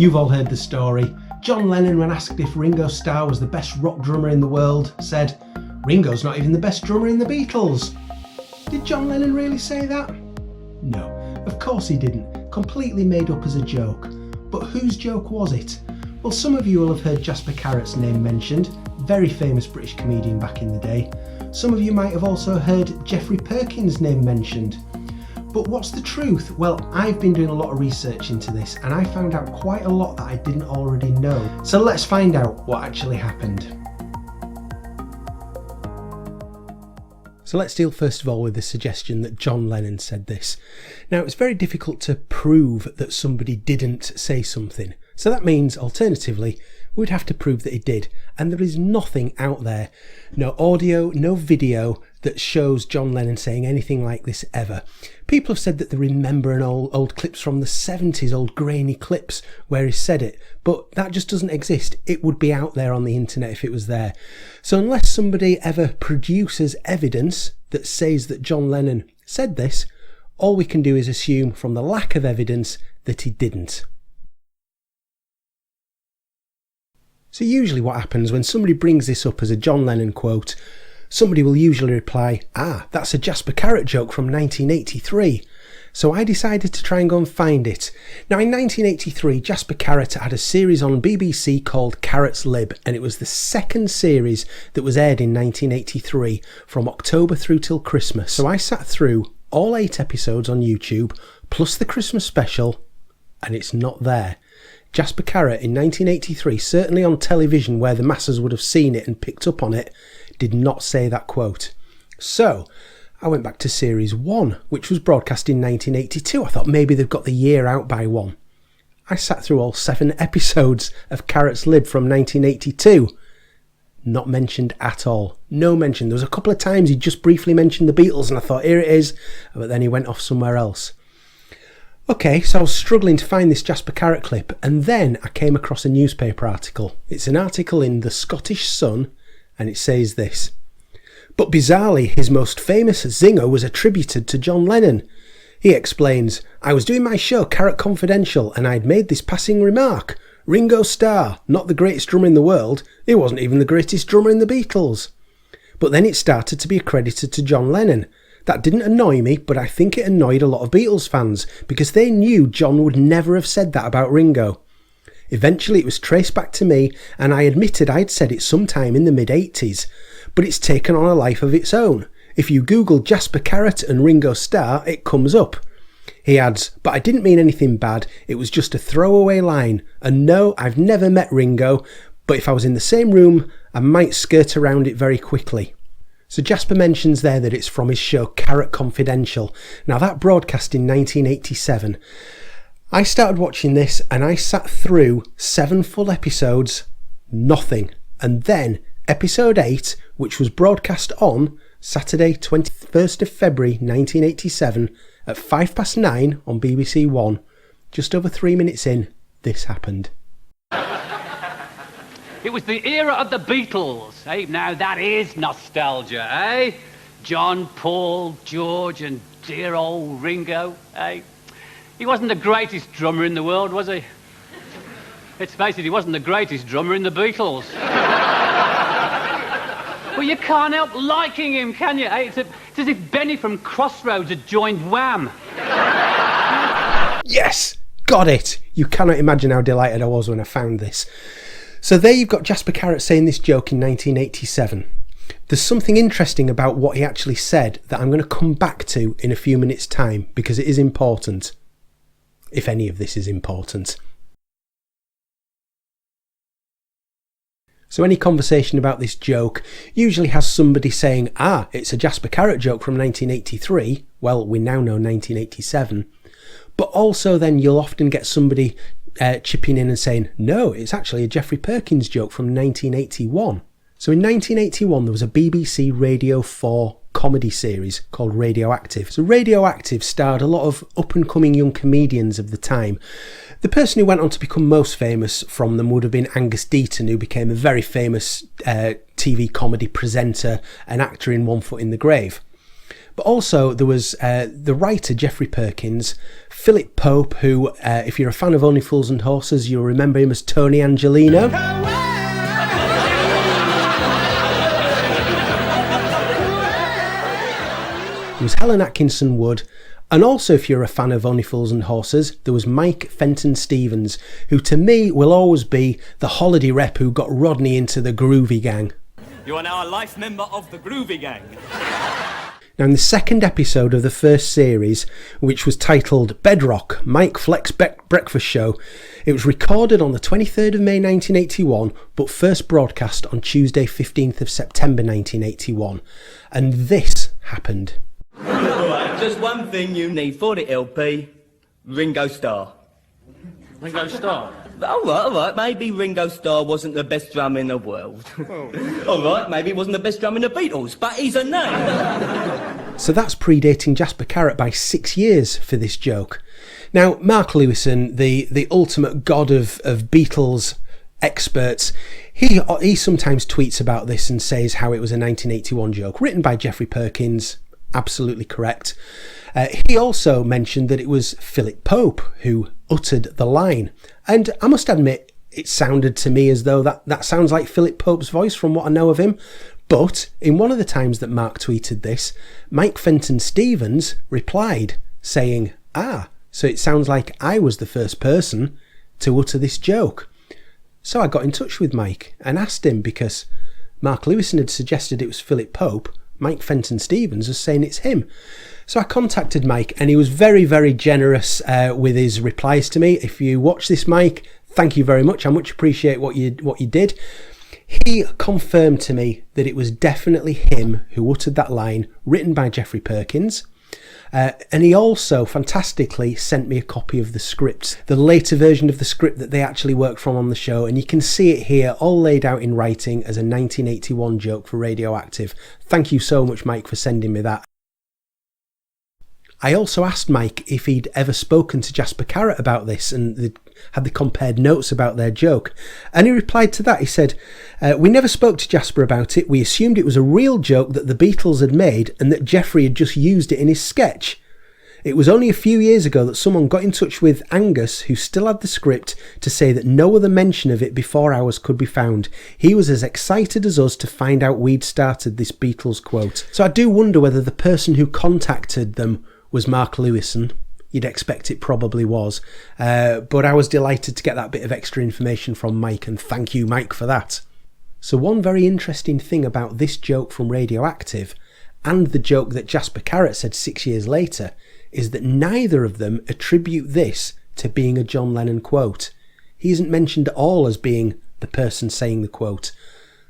You've all heard the story. John Lennon, when asked if Ringo Starr was the best rock drummer in the world, said, "Ringo's not even the best drummer in the Beatles." Did John Lennon really say that? No, of course he didn't. Completely made up as a joke. But whose joke was it? Well, some of you will have heard Jasper Carrot's name mentioned, very famous British comedian back in the day. Some of you might have also heard Geoffrey Perkins' name mentioned. But what's the truth? Well, I've been doing a lot of research into this and I found out quite a lot that I didn't already know. So let's find out what actually happened. So let's deal first of all with the suggestion that John Lennon said this. Now, it's very difficult to prove that somebody didn't say something. So that means, alternatively, we'd have to prove that he did. And there is nothing out there, no audio, no video, that shows John Lennon saying anything like this ever. People have said that they remember an old clips from the 70s, old grainy clips where he said it, but that just doesn't exist. It would be out there on the internet if it was there. So unless somebody ever produces evidence that says that John Lennon said this, all we can do is assume from the lack of evidence that he didn't. So usually what happens when somebody brings this up as a John Lennon quote, somebody will usually reply, that's a Jasper Carrot joke from 1983. So I decided to try and go and find it. Now in 1983, Jasper Carrot had a series on BBC called Carrot's Lib, and it was the second series that was aired in 1983 from October through till Christmas. So I sat through all 8 episodes on YouTube, plus the Christmas special, and it's not there. Jasper Carrot in 1983, certainly on television where the masses would have seen it and picked up on it, did not say that quote. So I went back to series 1, which was broadcast in 1982. I thought maybe they've got the year out by 1. I sat through all 7 episodes of Carrot's Lib from 1982. Not mentioned at all. No mention. There was a couple of times he just briefly mentioned the Beatles and I thought, here it is, but then he went off somewhere else. Okay, so I was struggling to find this Jasper Carrot clip, and then I came across a newspaper article. It's an article in the Scottish Sun, and it says this. But bizarrely, his most famous zinger was attributed to John Lennon. He explains, "I was doing my show Carrot Confidential, and I'd made this passing remark. Ringo Starr, not the greatest drummer in the world, he wasn't even the greatest drummer in the Beatles." But then it started to be accredited to John Lennon. That didn't annoy me, but I think it annoyed a lot of Beatles fans because they knew John would never have said that about Ringo. Eventually it was traced back to me and I admitted I'd said it sometime in the mid-80s, but it's taken on a life of its own. If you Google Jasper Carrot and Ringo Starr, it comes up. He adds, "But I didn't mean anything bad, it was just a throwaway line, and no, I've never met Ringo, but if I was in the same room, I might skirt around it very quickly." So Jasper mentions there that it's from his show Carrot Confidential. Now that broadcast in 1987. I started watching this and I sat through 7 full episodes, nothing. And then episode 8, which was broadcast on Saturday 21st of February 1987 at 9:05 on BBC One. Just over 3 minutes in, this happened. It was the era of the Beatles, eh? Now that is nostalgia, eh? John, Paul, George and dear old Ringo, eh? He wasn't the greatest drummer in the world, was he? Let's face it, he wasn't the greatest drummer in the Beatles. Well, you can't help liking him, can you? Eh? It's as if Benny from Crossroads had joined Wham. Yes! Got it! You cannot imagine how delighted I was when I found this. So there you've got Jasper Carrot saying this joke in 1987. There's something interesting about what he actually said that I'm going to come back to in a few minutes' time because it is important. If any of this is important. So any conversation about this joke usually has somebody saying, it's a Jasper Carrot joke from 1983. Well, we now know 1987. But also then you'll often get somebody chipping in and saying, no, it's actually a Geoffrey Perkins joke from 1981. So in 1981 there was a BBC Radio 4 comedy series called Radioactive. So Radioactive starred a lot of up-and-coming young comedians of the time. The person who went on to become most famous from them would have been Angus Deaton, who became a very famous TV comedy presenter and actor in One Foot in the Grave. But also there was the writer Geoffrey Perkins, Philip Pope, who, if you're a fan of Only Fools and Horses, you'll remember him as Tony Angelino. There was Helen Atkinson Wood, and also if you're a fan of Only Fools and Horses, there was Mike Fenton Stevens, who to me will always be the holiday rep who got Rodney into the Groovy Gang. You are now a life member of the Groovy Gang. Now in the second episode of the first series, which was titled Bedrock, Mike Flex Breakfast Show, it was recorded on the 23rd of May 1981, but first broadcast on Tuesday 15th of September 1981. And this happened. Alright, just one thing you need for the LP, Ringo Starr. Ringo Starr? Alright, maybe Ringo Starr wasn't the best drummer in the world. Alright, maybe he wasn't the best drummer in the Beatles, but he's a name. So that's predating Jasper Carrot by 6 years for this joke. Now, Mark Lewison, the ultimate god of Beatles experts, he sometimes tweets about this and says how it was a 1981 joke, written by Geoffrey Perkins. Absolutely correct. He also mentioned that it was Philip Pope who uttered the line. And I must admit, it sounded to me as though that sounds like Philip Pope's voice from what I know of him. But in one of the times that Mark tweeted this, Mike Fenton Stevens replied saying, so it sounds like I was the first person to utter this joke. So I got in touch with Mike and asked him, because Mark Lewison had suggested it was Philip Pope, Mike Fenton Stevens was saying it's him. So I contacted Mike, and he was very, very generous with his replies to me. If you watch this, Mike, thank you very much. I much appreciate what you did. He confirmed to me that it was definitely him who uttered that line, written by Geoffrey Perkins. And he also fantastically sent me a copy of the script, the later version of the script that they actually worked from on the show, and you can see it here all laid out in writing as a 1981 joke for Radioactive. Thank you so much, Mike, for sending me that. I also asked Mike if he'd ever spoken to Jasper Carrott about this and had they compared notes about their joke. And he replied to that. He said, we never spoke to Jasper about it. We assumed it was a real joke that the Beatles had made and that Geoffrey had just used it in his sketch. It was only a few years ago that someone got in touch with Angus, who still had the script, to say that no other mention of it before ours could be found. He was as excited as us to find out we'd started this Beatles quote. So I do wonder whether the person who contacted them was Mark Lewison. You'd expect it probably was. But I was delighted to get that bit of extra information from Mike, and thank you, Mike, for that. So one very interesting thing about this joke from Radioactive and the joke that Jasper Carrott said 6 years later is that neither of them attribute this to being a John Lennon quote. He isn't mentioned at all as being the person saying the quote.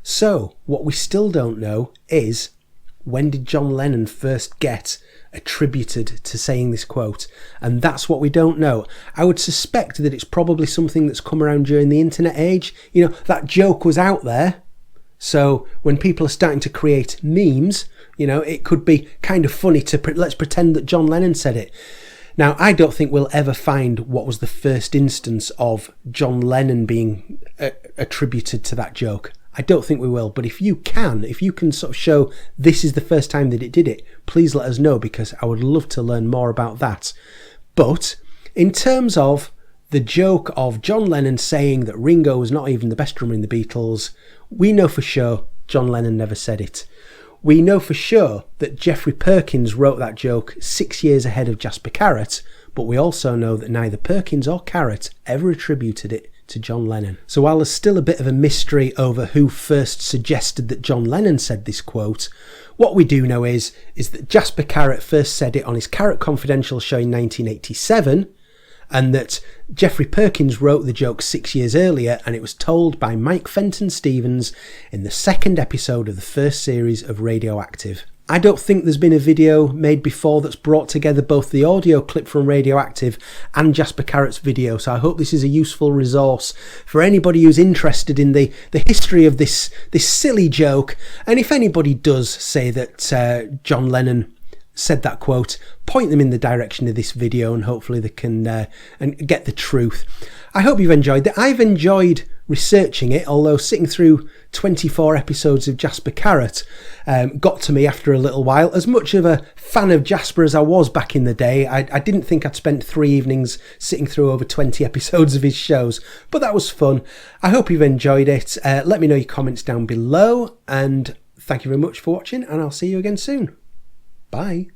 So what we still don't know is, when did John Lennon first get attributed to saying this quote? And that's what we don't know. I would suspect that it's probably something that's come around during the internet age. You know, that joke was out there. So when people are starting to create memes, you know, it could be kind of funny to let's pretend that John Lennon said it. Now, I don't think we'll ever find what was the first instance of John Lennon being attributed to that joke. I don't think we will, but if you can sort of show this is the first time that it did it, please let us know, because I would love to learn more about that. But in terms of the joke of John Lennon saying that Ringo was not even the best drummer in the Beatles, we know for sure John Lennon never said it. We know for sure that Geoffrey Perkins wrote that joke 6 years ahead of Jasper Carrott, but we also know that neither Perkins or Carrott ever attributed it to John Lennon. So while there's still a bit of a mystery over who first suggested that John Lennon said this quote, what we do know is that Jasper Carrott first said it on his Carrot Confidential show in 1987, and that Geoffrey Perkins wrote the joke 6 years earlier, and it was told by Mike Fenton Stevens in the second episode of the first series of Radioactive. I don't think there's been a video made before that's brought together both the audio clip from Radioactive and Jasper Carrott's video, so I hope this is a useful resource for anybody who's interested in the history of this silly joke. And if anybody does say that John Lennon said that quote, point them in the direction of this video, and hopefully they can and get the truth. I hope you've enjoyed that. I've enjoyed researching it, although sitting through 24 episodes of Jasper Carrot got to me after a little while. As much of a fan of Jasper as I was back in the day, I didn't think I'd spent 3 evenings sitting through over 20 episodes of his shows, but that was fun. I hope you've enjoyed it. Let me know your comments down below, and thank you very much for watching, and I'll see you again soon. Bye.